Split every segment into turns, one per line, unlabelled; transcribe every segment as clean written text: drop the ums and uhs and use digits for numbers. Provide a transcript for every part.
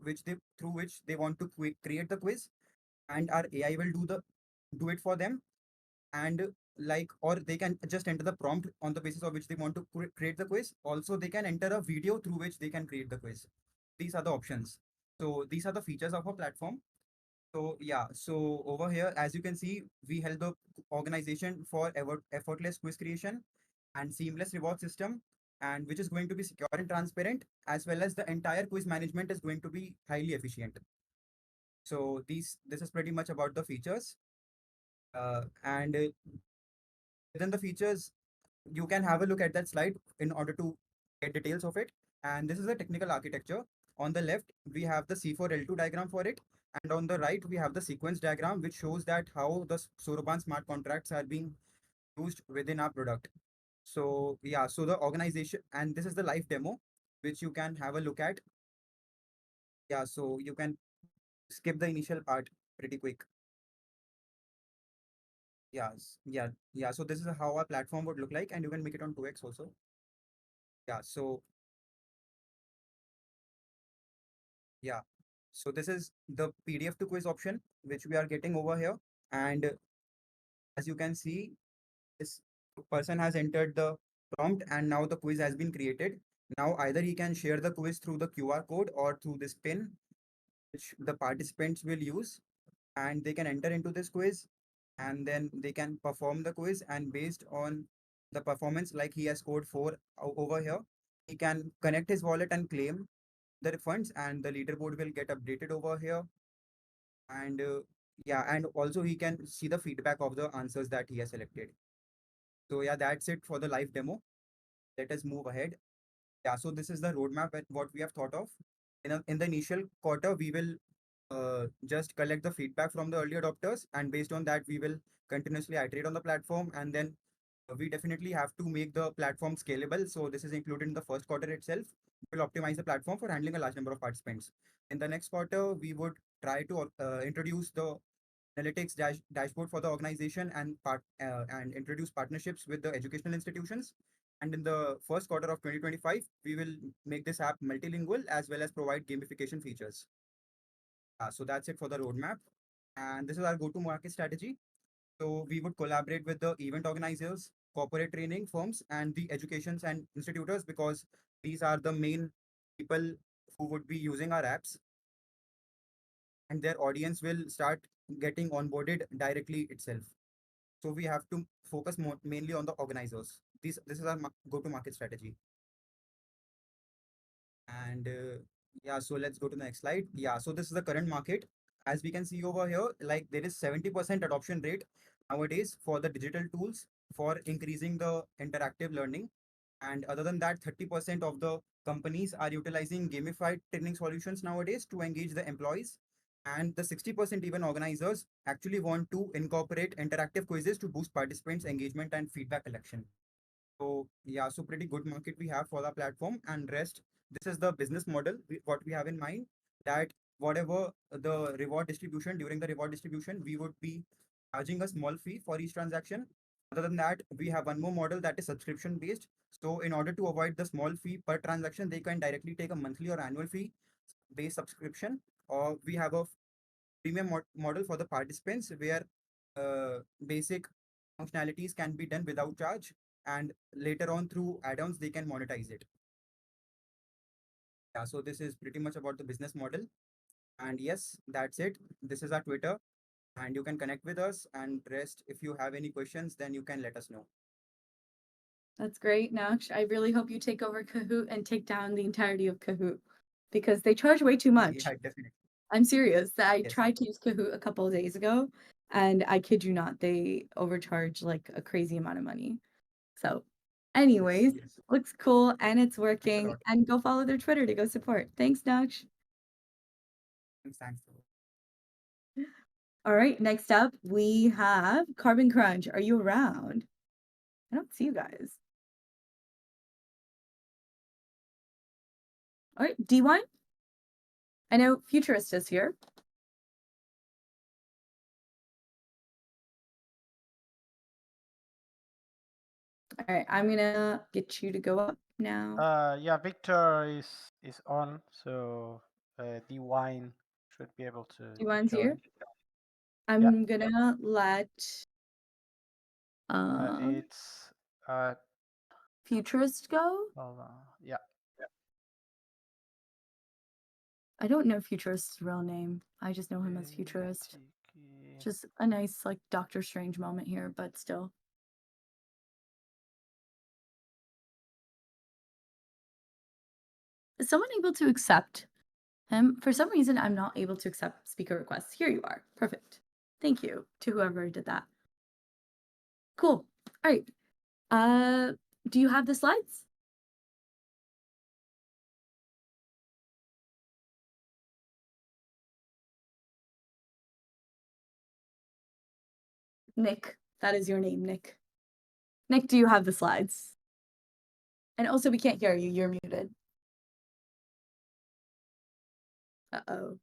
which they through which they want to create the quiz, and our AI will do it for them. And like, or they can just enter the prompt on the basis of which they want to create the quiz. Also, they can enter a video through which they can create the quiz. These are the options. So these are the features of our platform. So yeah, so over here, as you can see, we help the organization for effortless quiz creation and seamless reward system, and which is going to be secure and transparent, as well as the entire quiz management is going to be highly efficient. So this is pretty much about the features. And within the features, you can have a look at that slide in order to get details of it. And this is a technical architecture. On the left, we have the C4L2 diagram for it. And on the right, we have the sequence diagram, which shows that how the Soroban smart contracts are being used within our product. So yeah, so the organization, and this is the live demo, which you can have a look at. Yeah, so you can skip the initial part pretty quick. Yeah. So this is how our platform would look like, and you can make it on 2x also. Yeah, so yeah. So this is the PDF to quiz option, which we are getting over here. And as you can see, this person has entered the prompt and now the quiz has been created. Now either he can share the quiz through the QR code or through this pin, which the participants will use, and they can enter into this quiz, and then they can perform the quiz, and based on the performance, like he has scored 4 over here, he can connect his wallet and claim the refunds, and the leaderboard will get updated over here. And yeah, and also he can see the feedback of the answers that he has selected. So yeah, that's it for the live demo. Let us move ahead. Yeah, so this is the roadmap at what we have thought of. In the initial quarter, we will just collect the feedback from the early adopters, and based on that, we will continuously iterate on the platform, and then we definitely have to make the platform scalable. So this is included in the first quarter itself. We'll optimize the platform for handling a large number of participants. In the next quarter, we would try to introduce the analytics dashboard for the organization, and introduce partnerships with the educational institutions. And in the first quarter of 2025, we will make this app multilingual as well as provide gamification features. So that's it for the roadmap. And this is our go-to-market strategy. So we would collaborate with the event organizers, corporate training firms, and the educations and institutors, because these are the main people who would be using our apps, and their audience will start getting onboarded directly itself. So we have to focus mainly on the organizers. This is our go-to-market strategy. And yeah, so let's go to the next slide. Yeah, so this is the current market. As we can see over here, like there is 70% adoption rate nowadays for the digital tools for increasing the interactive learning. And other than that, 30% of the companies are utilizing gamified training solutions nowadays to engage the employees. And the 60% even organizers actually want to incorporate interactive quizzes to boost participants' engagement and feedback collection. So yeah, so pretty good market we have for the platform. And rest, this is the business model what we have in mind, that whatever the reward distribution, during the reward distribution, we would be charging a small fee for each transaction. Other than that, we have one more model that is subscription based. So in order to avoid the small fee per transaction, they can directly take a monthly or annual fee based subscription. Or we have a premium model for the participants, where basic functionalities can be done without charge, and later on through add-ons they can monetize it. Yeah, so this is pretty much about the business model. And yes, that's it. This is our Twitter, and you can connect with us. And rest, if you have any questions, then you can let us know.
That's great, Naksh. I really hope you take over Kahoot and take down the entirety of Kahoot, because they charge way too much.
Yeah, definitely.
I'm serious. I
Yes.
tried to use Kahoot a couple of days ago, and I kid you not, they overcharge like a crazy amount of money. So,
Yes.
anyways,
Yes.
looks cool and it's
Thanks a
working.
lot.
And go follow their Twitter to go support. Thanks, Naksh.
Thanks.
All right, next up we have Carbon Crunch. Are you around? I don't see you guys. All right, D1. I know Futurist is here. All right, I'm gonna get you to go up now.
Yeah, Victor is on, so the wine should be able to
One's here.
join.
I'm gonna let
It's
Futurist go.
hold on. Yeah.
I don't know Futurist's real name. I just know him as Futurist.
Tiki.
Just a nice like Doctor Strange moment here, but still. Is someone able to accept him? For some reason, I'm not able to accept speaker requests. Here you are. Perfect. Thank you to whoever did that. Cool. All right. Do you have the slides? Nick. That is your name, Nick. Nick, do you have the slides? And also, we can't hear you. You're muted. Uh-oh.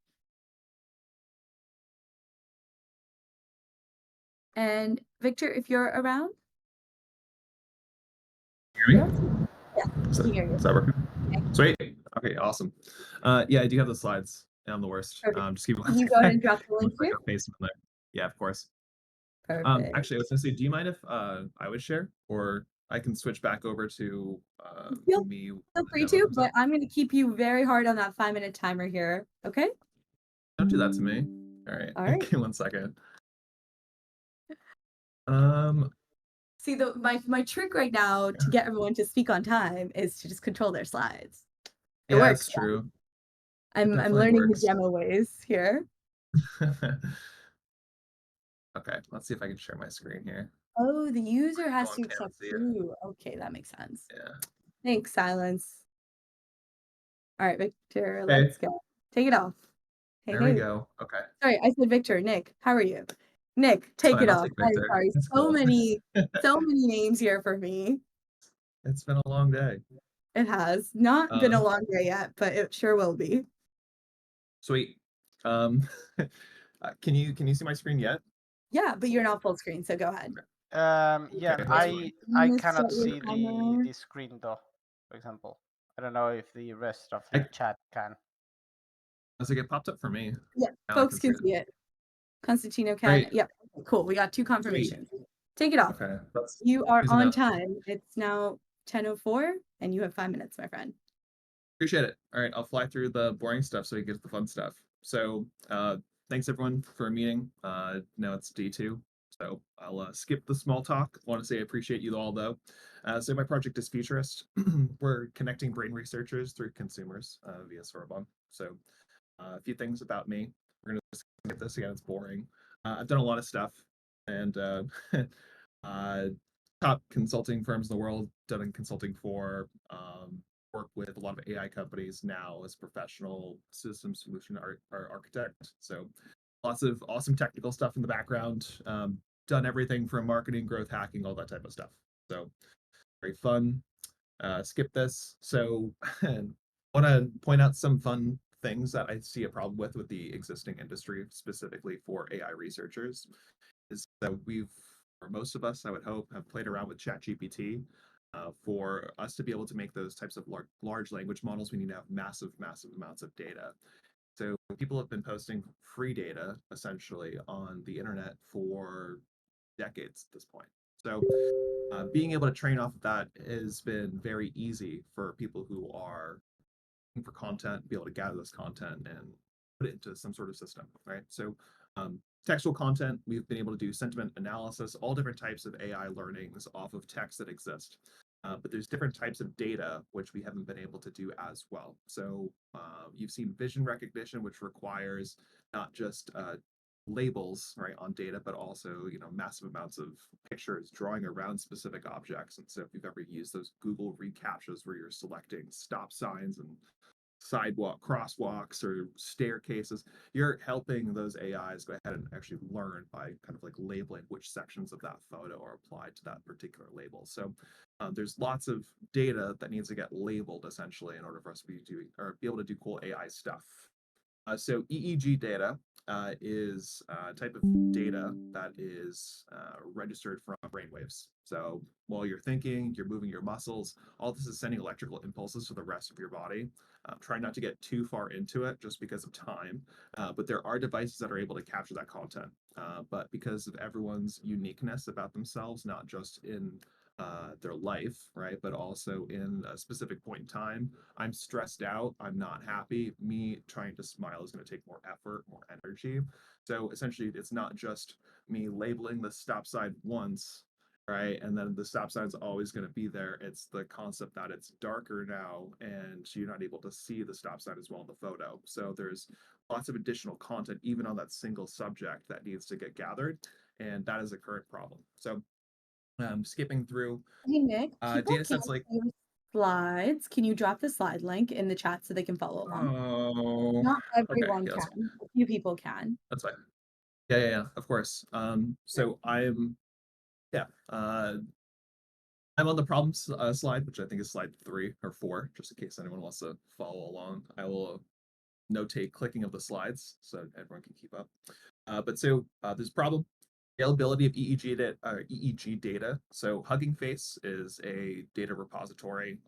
And Victor, if you're around?
Hear me?
Yeah,
Is
we can hear you.
that working?
Okay.
Sweet. Okay, awesome. Yeah, I do have the slides. Yeah, I'm the worst.
Perfect.
Just keep
Can you go ahead and drop the link
like
here?
a face in there. Yeah, of course.
Perfect.
Actually, I was gonna say, do you mind if I would share, or I can switch back over to
Feel
me?
Feel free to, but I'm going to keep you very hard on that 5-minute timer here. Okay?
Don't do that to me. All right.
All right.
Okay, 1 second.
See, my trick right now to get everyone to speak on time is to just control their slides. It
Yeah,
works.
that's true.
I'm
definitely
learning
works.
the demo ways here.
Okay, let's see if I can share my screen here.
Oh, the user has
Someone
to
can't
accept
see it.
too. Okay, that makes sense.
Yeah.
Thanks, Silence. All right, Victor,
Okay.
let's go. Take it off. Hey,
There we
hey.
go. Okay.
Sorry, I said Victor. Nick, how are you? Nick, take
Fine,
it
I'll
off.
take
I'm
Victor.
sorry.
It's
So
cool.
many names here for me.
It's been a long day.
It has not been a long day yet, but it sure will be.
Sweet. Can you see my screen yet?
Yeah, but you're not full screen, so go ahead.
Yeah,
Okay, that's
I
fine.
cannot
Start your
see
timer.
the screen though, for example. I don't know if the rest of
I-
the chat can.
Does it get popped up for me?
Yeah,
Now I
folks
can
can
see
see it. Constantino can.
Great.
Yep. Cool. We got 2 confirmations. Take it off.
Okay. That's
You are
easy
on
enough.
time. It's now 10:04, and you have 5 minutes, my friend.
Appreciate it. All right, I'll fly through the boring stuff so we get to the fun stuff. So thanks everyone for a meeting. Now it's D2, so I'll skip the small talk. I want to say I appreciate you all though. So my project is Futurist. We're connecting brain researchers through consumers via Sorbonne. So a few things about me. We're gonna just skip this again. It's boring. I've done a lot of stuff, and uh, top consulting firms in the world. Done consulting for. Work with a lot of AI companies now as professional system solution architect. So lots of awesome technical stuff in the background. Done everything from marketing, growth hacking, all that type of stuff. So very fun. Skip this. So I want to point out some fun things that I see a problem with the existing industry, specifically for AI researchers, is that or most of us, I would hope, have played around with ChatGPT. For us to be able to make those types of large language models, we need to have massive, massive amounts of data. So people have been posting free data essentially on the internet for decades at this point. So being able to train off of that has been very easy for people who are looking for content, be able to gather this content and put it into some sort of system, right? So textual content, we've been able to do sentiment analysis, all different types of AI learnings off of text that exist. But there's different types of data which we haven't been able to do as well. So you've seen vision recognition, which requires not just labels right on data, but also massive amounts of pictures drawing around specific objects. And so if you've ever used those Google recaptchas where you're selecting stop signs and sidewalk crosswalks or staircases, you're helping those AIs go ahead and actually learn by kind of like labeling which sections of that photo are applied to that particular label. So there's lots of data that needs to get labeled essentially in order for us to be doing or be able to do cool AI stuff. So EEG data is a type of data that is registered from brainwaves. So while you're thinking, you're moving your muscles, all this is sending electrical impulses to the rest of your body. Try not to get too far into it just because of time, but there are devices that are able to capture that content. But because of everyone's uniqueness about themselves, not just in their life, right, but also in a specific point in time, I'm stressed out, I'm not happy. Me trying to smile is going to take more effort, more energy. So essentially, it's not just me labeling the stop sign once, right? And then the stop sign is always going to be there. It's the concept that it's darker now and you're not able to see the stop sign as well in the photo. So there's lots of additional content, even on that single subject, that needs to get gathered. And that is a current problem. So skipping through
Hey, Nick, people
data
can't
sets like,
see your slides. Can you drop the slide link in the chat so they can follow along?
oh,
Not
okay,
everyone
yeah,
can. A few people can.
that's fine. Yeah, of course. So yeah, I'm on the problems slide, which I think is slide 3 or 4, just in case anyone wants to follow along. I will notate clicking of the slides so everyone can keep up. But so there's a problem. Availability of EEG data. So Hugging Face is a data repository.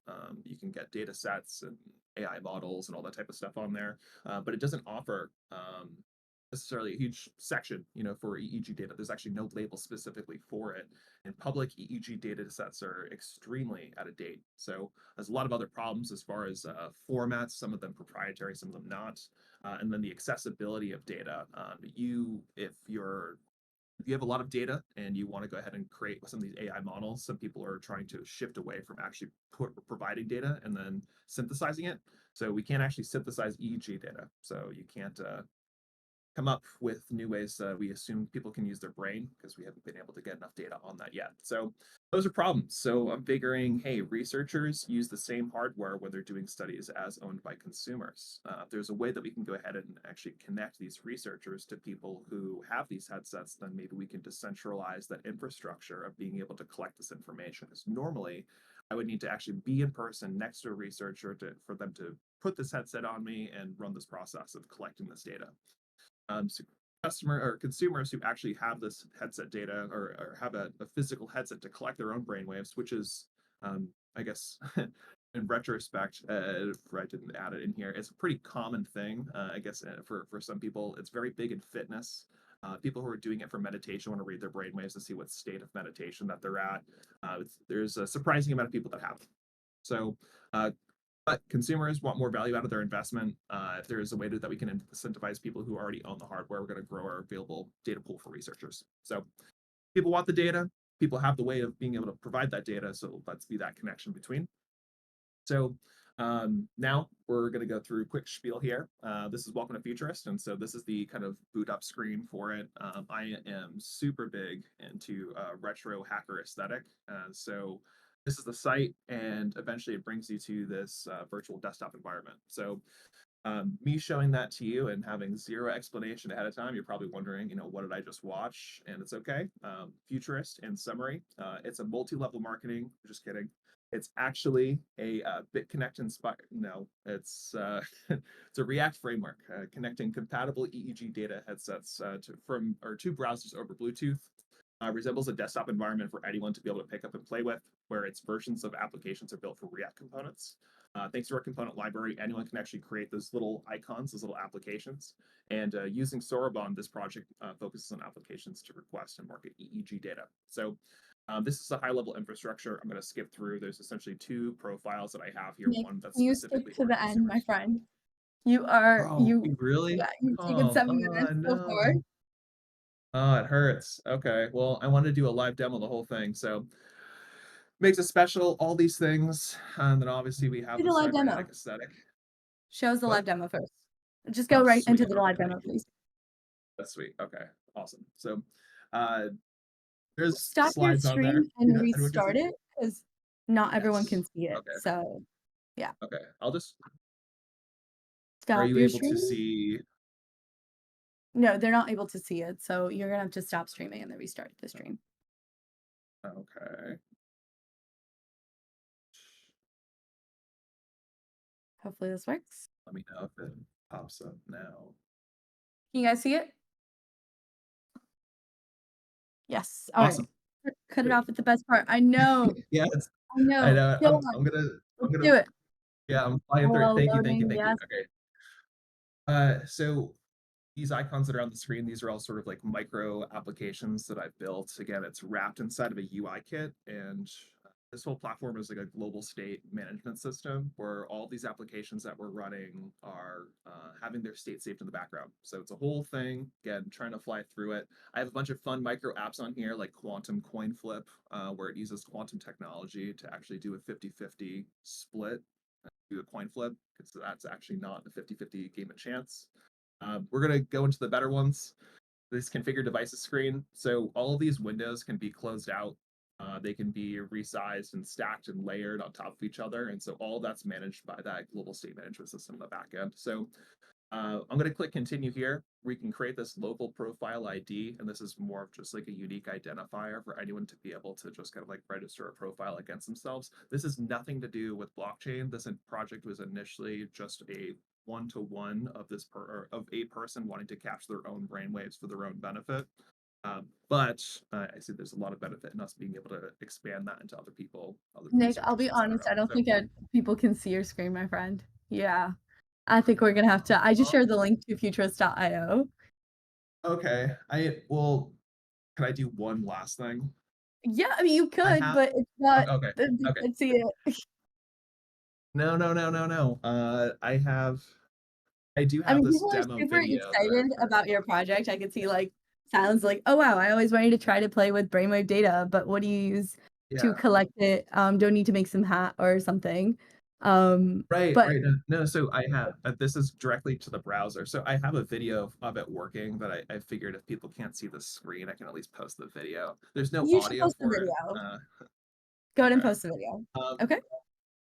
You can get data sets and AI models and all that type of stuff on there, but it doesn't offer necessarily a huge section, for EEG data. There's actually no label specifically for it, and public EEG data sets are extremely out of date. So there's a lot of other problems as far as formats, some of them proprietary, some of them not, and then the accessibility of data. If you have a lot of data and you want to go ahead and create some of these AI models, some people are trying to shift away from actually providing data and then synthesizing it. So we can't actually synthesize EEG data. So you can't come up with new ways. We assume people can use their brain because we haven't been able to get enough data on that yet. So those are problems. So I'm figuring, hey, researchers use the same hardware when they're doing studies as owned by consumers. There's a way that we can go ahead and actually connect these researchers to people who have these headsets, then maybe we can decentralize that infrastructure of being able to collect this information. Because normally I would need to actually be in person next to a researcher for them to put this headset on me and run this process of collecting this data. So customer or consumers who actually have this headset data or have a physical headset to collect their own brainwaves, which is, I guess, in retrospect, if I didn't add it in here, it's a pretty common thing. I guess for some people, it's very big in fitness. People who are doing it for meditation want to read their brainwaves to see what state of meditation that they're at. There's a surprising amount of people that have. So but consumers want more value out of their investment. If there is a way that we can incentivize people who already own the hardware, we're going to grow our available data pool for researchers. So people want the data, people have the way of being able to provide that data. So let's be that connection between. So now we're going to go through a quick spiel here. This is Welcome to Futurist. And so this is the kind of boot up screen for it. I am super big into retro hacker aesthetic. So this is the site, and eventually it brings you to this virtual desktop environment. So me showing that to you and having zero explanation ahead of time, you're probably wondering, what did I just watch? And it's okay. Futurist, in summary, it's a multi-level marketing. Just kidding. It's actually a BitConnect inspired. No, it's it's a React framework connecting compatible EEG data headsets from two browsers over Bluetooth. Resembles a desktop environment for anyone to be able to pick up and play with, where its versions of applications are built for React components. Thanks to our component library, anyone can actually create those little icons, those little applications. And using Sorobon, this project focuses on applications to request and market EEG data. So this is a high-level infrastructure. I'm going to skip through. There's essentially two profiles that I have here.
Nick,
One that's
can you
specifically
skip to
for
the end, my
consumers.
friend? You are
Oh,
you
really?
yeah, you've taken
Oh,
7 minutes so far.
no. Oh, it hurts. Okay. Well, I wanted to do a live demo of the whole thing, so makes it special, all these things. And then obviously we have
Do
the
the live demo.
cybernetic aesthetic.
Show us the
What?
live demo first. Just go
Oh,
right into
sweet.
the
Okay,
live demo,
thank you.
please.
That's sweet. Okay, awesome. So there's
Stop your
slides on there.
stream and
Yeah, everyone can see.
restart it because not everyone can
Yes.
see it.
Okay.
So
Okay. Are
stop
you
your
able to
stream.
see?
No, they're not able to see it. So you're gonna have to stop streaming and then restart the stream.
Okay.
Hopefully this works.
Let me know if it pops up now.
Can you guys see it? Yes. All right.
Awesome.
Cut it
Great.
off at the best part. I know.
Yeah,
I know.
I know.
Go on.
I'm
Let's
gonna
do it.
Yeah, I'm flying through it.
Parallel
Thank you,
loading,
thank you.
yes.
Okay. So these icons that are on the screen, these are all sort of like micro applications that I've built. Again, it's wrapped inside of a UI kit, and this whole platform is like a global state management system where all these applications that we're running are having their state saved in the background. So it's a whole thing. Again, trying to fly through it. I have a bunch of fun micro apps on here, like Quantum Coin Flip, where it uses quantum technology to actually do a 50-50 split, do a coin flip, because that's actually not a 50-50 game of chance. We're going to go into the better ones. This configure devices screen. So all of these windows can be closed out. They can be resized and stacked and layered on top of each other. And so all that's managed by that global state management system in the back end. So I'm going to click continue here. We can create this local profile ID, and this is more of just like a unique identifier for anyone to be able to just kind of like register a profile against themselves. This has nothing to do with blockchain. This project was initially just a one-to-one of of a person wanting to catch their own brainwaves for their own benefit. But I see there's a lot of benefit in us being able to expand that into other people, other
Nick, I'll
researchers,
be
etc.
honest, I don't
So,
think people can see your screen, my friend. Yeah. I think we're gonna have to. I just shared the link to futurist.io.
okay, can I do one last thing?
Yeah, I mean you
I
could,
have
but it's not
okay,
you
okay.
can't see it.
No. I do
I
have
mean,
this
people are
demo
super
video that
excited about your project. I could see like sounds like, oh wow, I always wanted to try to play with brainwave data, but what do you use to
yeah.
collect it? Don't need to make some hat or something.
Right,
But
right. No, so I have this is directly to the browser. So I have a video of it working, but I figured if people can't see the screen, I can at least post the video. There's no
you should
audio
post the
for it.
video. Go ahead and
Okay.
post the video.
Um,
Okay.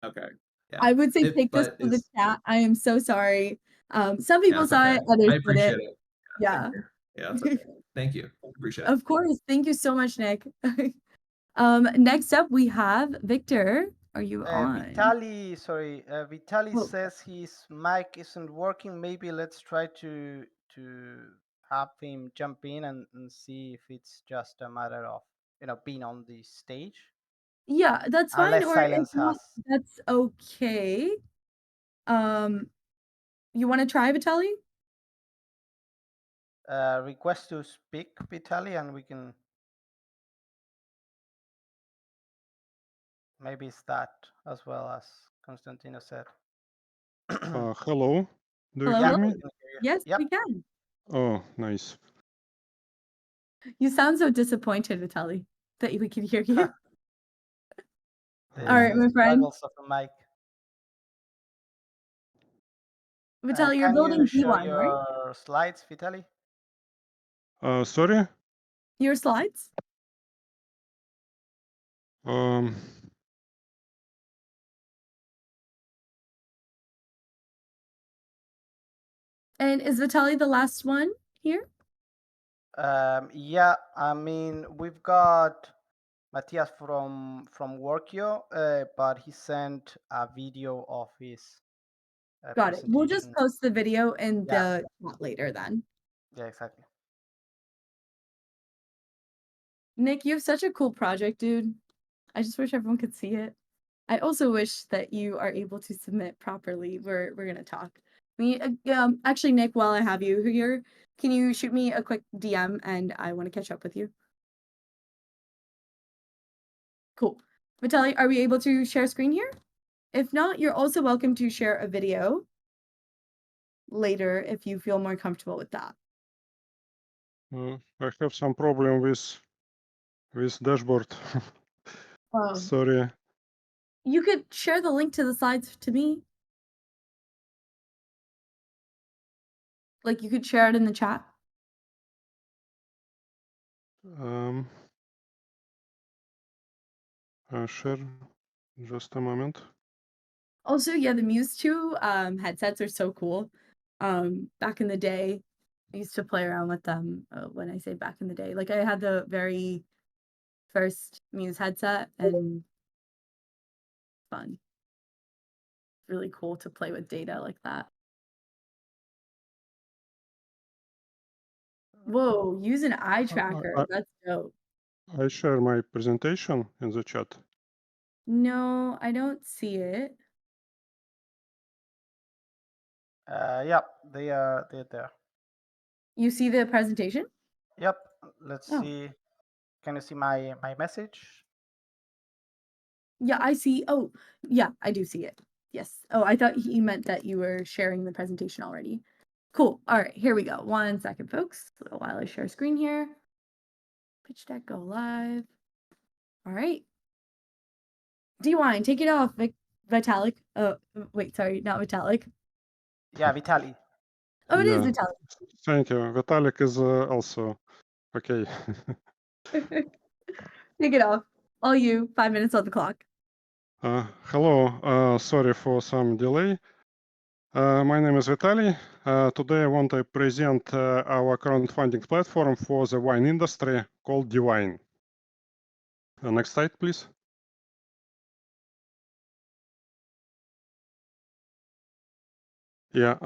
okay. Yeah.
I would say
It
take this
but
to the
is
chat. I am so sorry. Some
yeah,
people
it's
saw
okay.
it, others
I
didn't.
appreciate it. Yeah, same
Yeah.
here. Yeah, it's okay. Thank you. Appreciate it.
Of course. Thank you so much, Nick. Next up we have Victor. Are you on?
Vitali
Oh,
says his mic isn't working. Maybe let's try to have him jump in and see if it's just a matter of being on the stage.
yeah, that's fine.
Unless
Or if
silence
not,
has
that's okay. You want to try, Vitaly?
request to speak, Vitali, and we can maybe it's that as well as Constantino said.
Hello, do you
Hello,
Yeah,
hear
hello.
me?
we can hear you.
Yes,
Yep.
we can.
Oh, nice.
You sound so disappointed, Vitaly, that we can hear you.
The,
All right,
the
my friend.
struggles of a mic.
Vitaly, you're
Can you
building
show
B1, right?
your slides, Vitali?
Sorry.
Your slides?
Um,
And is Vitaly the last one here?
Yeah, I mean we've got Matthias from Workio, but he sent a video of his
Got it. We'll just
presentation.
post the video in
Yeah,
the chat later then.
yeah, exactly.
Nick, you have such a cool project, dude. I just wish everyone could see it. I also wish that you are able to submit properly. We're gonna talk. Actually, Nick, while I have you here, can you shoot me a quick DM and I want to catch up with you? Cool. Vitaly, are we able to share screen here? If not, you're also welcome to share a video later if you feel more comfortable with that.
I have some problem with dashboard. Sorry.
You could share the link to the slides to me. Like you could share it in the chat.
Share. Just a moment.
Also, yeah, the Muse 2 headsets are so cool. Back in the day, I used to play around with them. When I say back in the day, like I had the very first Muse headset and fun. Really cool to play with data like that. Whoa, use an eye tracker. That's dope.
I share my presentation in the chat.
No, I don't see it.
Yeah, they're there.
You see the presentation?
Yep. Let's
Oh.
see. Can you see my message?
Yeah, I see. Oh, yeah, I do see it. Yes. Oh, I thought he meant that you were sharing the presentation already. Cool. All right, here we go. 1 second, folks. While I share screen here. Pitch deck go live. All right. D-Wine, take it off, Vitalik. Oh, wait, sorry, not Vitalik.
Yeah, Vitali.
Oh, it is
Yeah.
Vitalik.
Thank you. Vitalik is also okay.
Take it off. All you. 5 minutes on the clock.
Hello. Sorry for some delay. My name is Vitaly. Today I want to present our crowdfunding platform for the wine industry called Divine. Next slide, please. Yeah,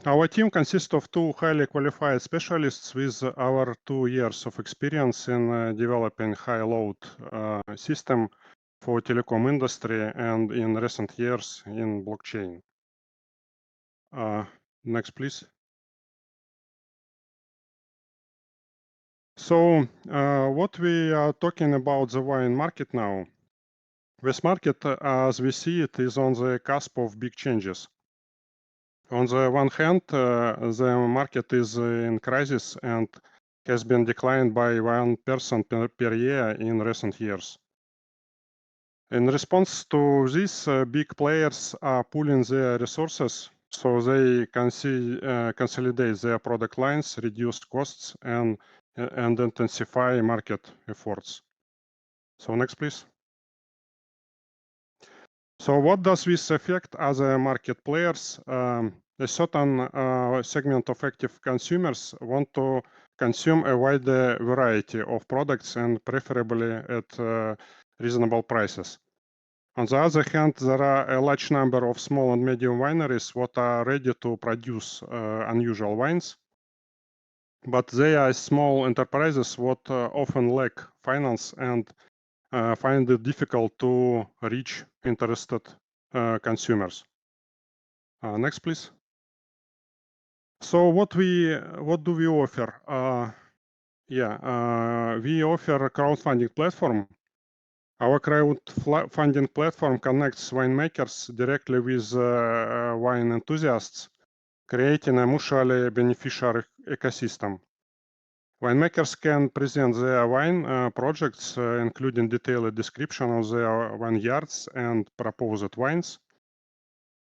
our team consists of 2 highly qualified specialists with over 2 years of experience in developing high-load system for telecom industry and in recent years in blockchain. Next, please. So what we are talking about the wine market now. This market, as we see it, is on the cusp of big changes. On the one hand, the market is in crisis and has been declined by 1% per year in recent years. In response to this, big players are pooling their resources so they can consolidate their product lines, reduce costs, and intensify market efforts. So next, please. So what does this affect other market players? A certain segment of active consumers want to consume a wider variety of products and preferably at reasonable prices. On the other hand, there are a large number of small and medium wineries that are ready to produce unusual wines, but they are small enterprises that often lack finance and find it difficult to reach interested consumers. Next, please. So what do we offer? We offer a crowdfunding platform. Our crowdfunding platform connects winemakers directly with wine enthusiasts, creating a mutually beneficial ecosystem. Winemakers can present their wine projects, including detailed description of their vineyards and proposed wines.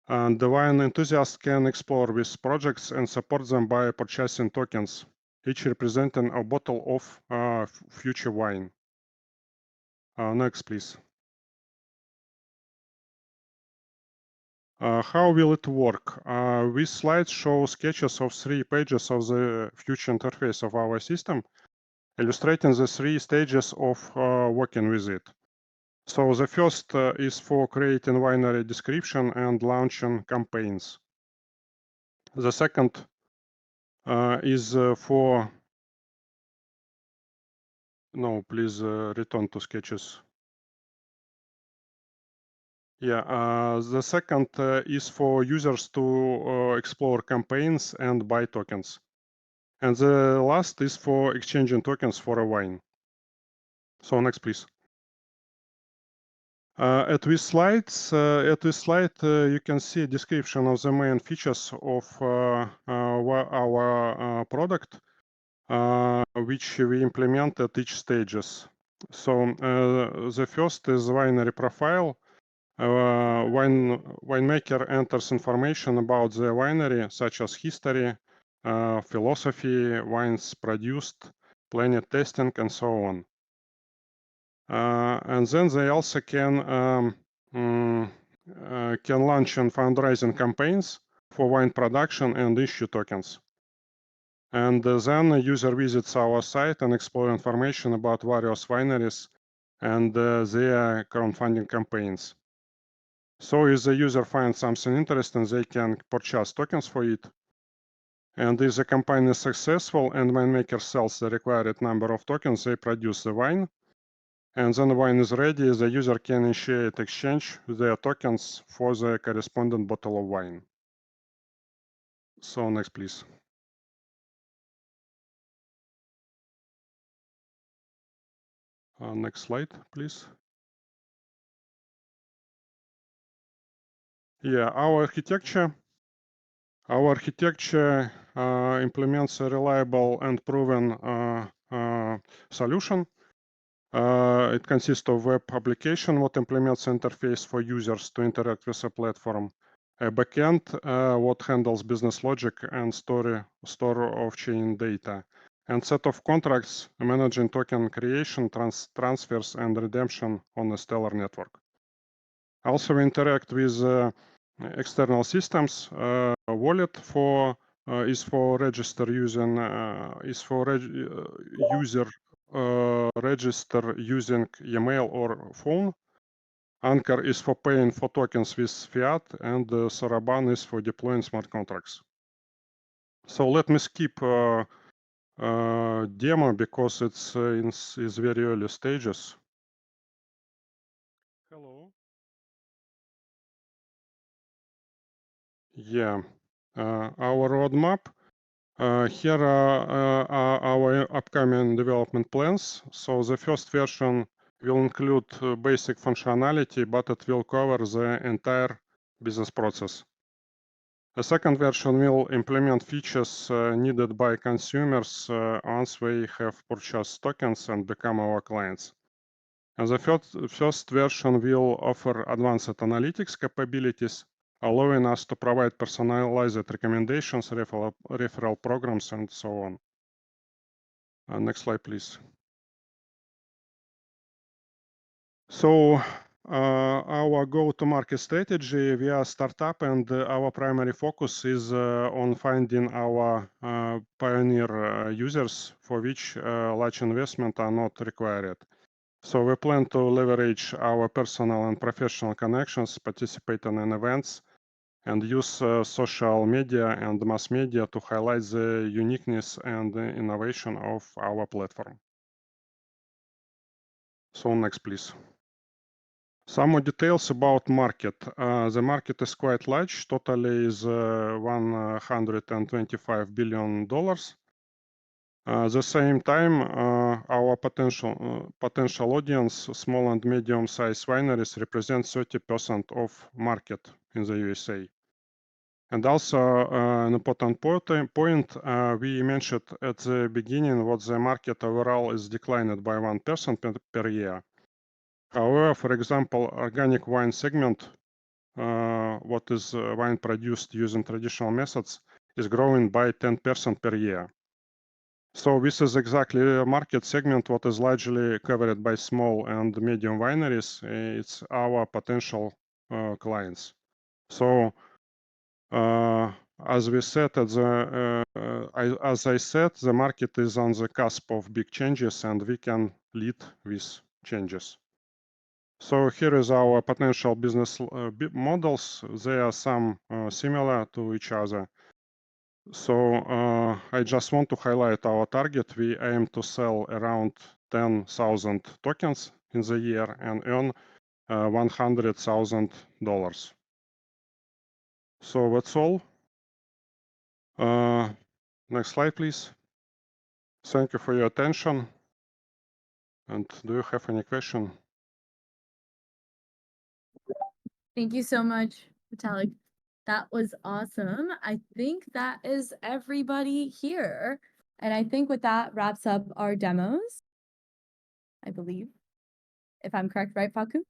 And the wine enthusiasts can explore these projects and support them by purchasing tokens, each representing a bottle of future wine. Next, please. How will it work? This slide shows sketches of 3 pages of the future interface of our system, illustrating the 3 stages of working with it. So the first is for creating winery description and launching campaigns. The second is for... No, please return to sketches. Yeah, the second is for users to explore campaigns and buy tokens. And the last is for exchanging tokens for a wine. So next, please. At this slide, you can see a description of the main features of our product, which we implement at each stages. So the first is winery profile. Winemaker enters information about the winery, such as history, philosophy, wines produced, planned testing, and so on. And then they also can launch and fundraising campaigns for wine production and issue tokens. And then a user visits our site and explore information about various wineries and their crowdfunding campaigns. So if the user finds something interesting, they can purchase tokens for it. And if the campaign is successful and winemaker sells the required number of tokens, they produce the wine. And then the wine is ready, the user can initiate exchange their tokens for the corresponding bottle of wine. So next, please. Next slide, please. Yeah, our architecture implements a reliable and proven solution. It consists of web application what implements interface for users to interact with the platform, a backend what handles business logic and store of chain data, and set of contracts managing token creation, transfers, and redemption on a Stellar network. Also, we interact with external systems. Wallet is for register using user register using email or phone. Anchor is for paying for tokens with fiat, and Saraban is for deploying smart contracts. So let me skip demo because it's in its very early stages. Hello. Yeah, our roadmap. Here are our upcoming development plans. So the first version will include basic functionality, but it will cover the entire business process. The second version will implement features needed by consumers once they have purchased tokens and become our clients. And the first version will offer advanced analytics capabilities, allowing us to provide personalized recommendations, referral programs, and so on. Next slide, please. So our go-to-market strategy, we are a startup, and our primary focus is on finding our pioneer users for which large investment are not required. So we plan to leverage our personal and professional connections, participating in events, and use social media and mass media to highlight the uniqueness and innovation of our platform. So next, please. Some more details about market. The market is quite large. Totally is $125 billion. At the same time, our potential audience, small and medium-sized wineries, represent 30% of market in the USA. And also an important point we mentioned at the beginning what the market overall is declined by 1% per year. However, for example, organic wine segment, what is wine produced using traditional methods, is growing by 10% per year. So this is exactly a market segment what is largely covered by small and medium wineries. It's our potential clients. So as we said, as I said, the market is on the cusp of big changes, and we can lead these changes. So here is our potential business models. They are some similar to each other. So I just want to highlight our target. We aim to sell around 10,000 tokens in the year and earn $100,000. So that's all. Next slide, please. Thank you for your attention. And do you have any question?
Thank you so much, Vitalik. That was awesome. I think that is everybody here. And I think with that wraps up our demos, I believe, if I'm correct, right, Faku?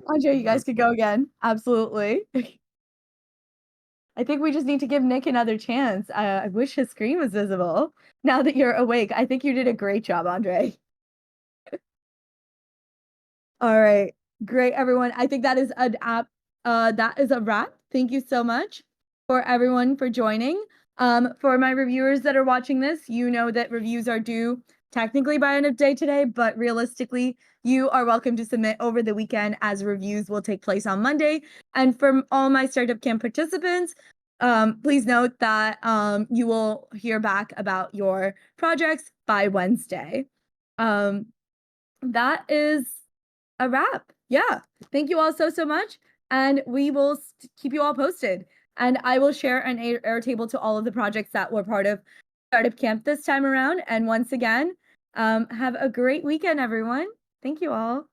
Andre, you guys could go again. Absolutely. I think we just need to give Nick another chance. I wish his screen was visible. Now that you're awake, I think you did a great job, Andre. All right. Great, everyone. I think that is that is a wrap. Thank you so much for everyone for joining. For my reviewers that are watching this, you know that reviews are due technically by end of day today, but realistically, you are welcome to submit over the weekend as reviews will take place on Monday. And for all my Startup Camp participants, please note that you will hear back about your projects by Wednesday. That is a wrap. Yeah, thank you all so much, and we will keep you all posted. And I will share an Airtable to all of the projects that were part of Startup Camp this time around. And once again, have a great weekend, everyone. Thank you all.